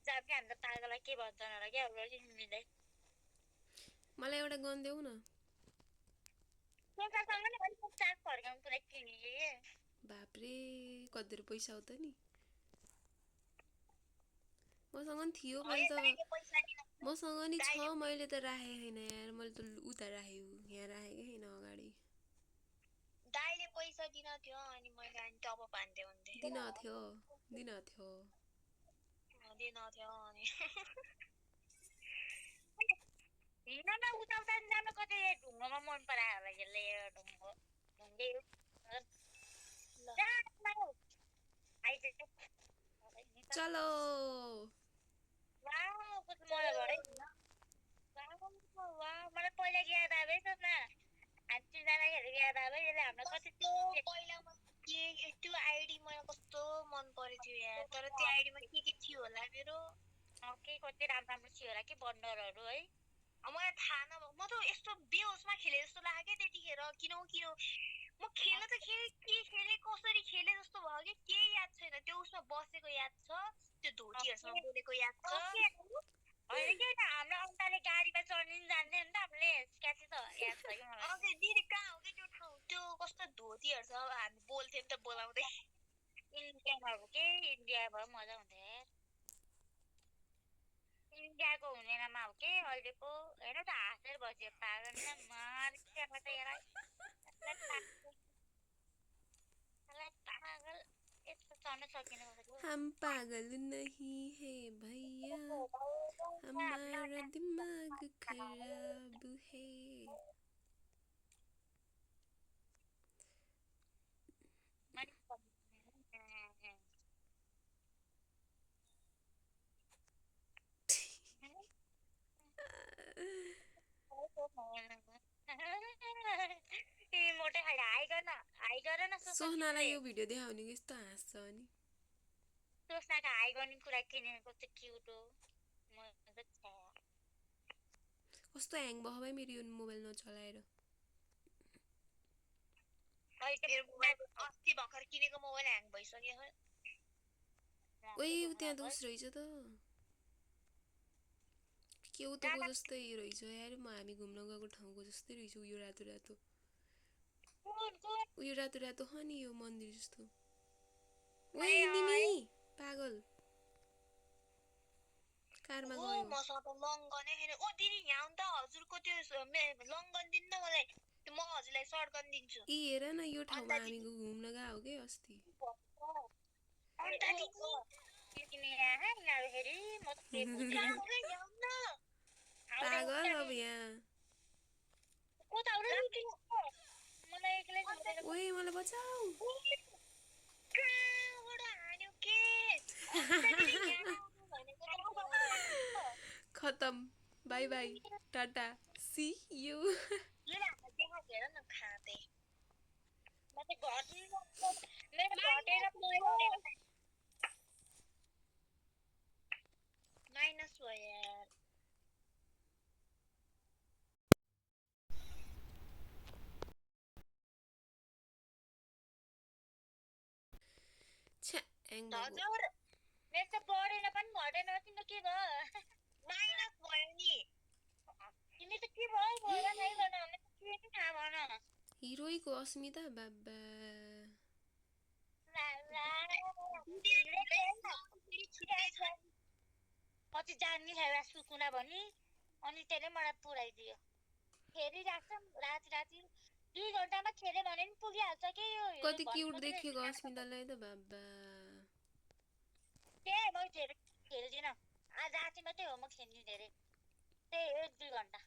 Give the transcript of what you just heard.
जाम के हाम्रो पागललाई के भन्छन् होला क्या तिमीले मलाई एउटा गन देऊ न सोफासँग नि अलिक चाक फर्काउनु पुरै किनिए बापरे कति पैसा हो त नि मसँग नि थियो मैले त मसँग नि छ मैले त राखेको छैन यार मैले त उता राखेको यहाँ राखेकै छैन अगाडि दाइले पैसा दिन थियो अनि मैले अनि टप अप हान्थे हुन्थे दिन थियो अनि हिँड्नमा उता उता जान कतै ढुङ्गामा मन परायो होला यसले ढुङ्गो ढुङ्गे चलो मलाई पहिला याद आयो त न हामी जाँदाखेरि याद आयो यसले हाम्रो कति पहिलामा के त्यो आइडी मलाई कस्तो मन परेको थियो यार तर त्यो आइडीमा के थियो होला मेरो के कति राम्रो राम्रो थियो होला कि बन्डरहरू है मलाई थाहा नभएको म त यस्तो बेहोसमा खेले जस्तो लाग्यो त्यतिखेर किन म खेल्न त के खेले कसरी खेले जस्तो भयो कि केही याद छैन त्यो उसमा बसेको याद छ त्यो धोतीहरूसँग बोलेको याद छ होइन के हाम्रो अन्ताले गाडीमा चढ्नु जान्थ्यो नि त हामीले क्यासी त याद छ कि मलाई दिदी कहाँ हो कि त्यो ठाउँ त्यो कस्तो धोतीहरू छ हामी बोल्थ्यौँ नि त बोलाउँदै इन्डियामा हो कि इन्डिया भयो मजा हुन्थ्यो इन्डियाको हुनेमा हो कि अहिले पो हेर त हाँसेर बस्यो पागल न मार्क्यामा त यसलाई पागल यस्तो चढ्न सकिन हम पागल नहीं है भैया हमारा दिमाग खराब है मोटे खाले हाई गर न सोहनालाई यो भिडियो देखाउने कि यस्तो हाँस्छ अनि सोस्नाको हाई गर्ने कुरा किनेको चाहिँ क्युट हो कस्तो ह्याङ भयो भाइ मेरो यो मोबाइल नचलाएर अस्ति भर्खर किनेको मोबाइल ह्याङ भइसक्यो ओइ त्यहाँ दोष रहेछ त केउतोको जस्तै रहेछ यार हामी घुम्न गएको ठाउँको जस्तै रहेछ उयो रातो रातो उयो रातो रातो हो नि यो मन्दिर जस्तो ओइ निमी पागल कारमा गयो मसँग त लङ्गनै छैन ओ दिदी यहाँ त हजुरको त्यो लङ्गन दिनु न मलाई म हजुरलाई सर्टगन दिन्छु यी हेर न यो ठाउँमा हामी घुम्न गएको के अस्ति पागल अब यहाँ ओइ मलाई बचाऊ खतम bye bye tata see you minus भयो यार हजुर मेरो त बढेन पनि घटेन तिम्रो के भयो माइनस भयो नि तिमी त के भयो भएन नै भन के नि थाहा भन हिरोइको अस्मिता बाबा पछि जान्ने एउटा सुकुना भनी अनि त्यसले मलाई पुऱ्याइदियो खेलिरहेको छ राति राति 2 घन्टामा खेल्यो भने पनि पुगिहाल्छ कि यो कति क्युट देखिएको अस्मितालाई त बाबा त्यही म धेरै खेल्दिनँ आज राति मात्रै हो म खेल्ने धेरै त्यही 1-2 घन्टा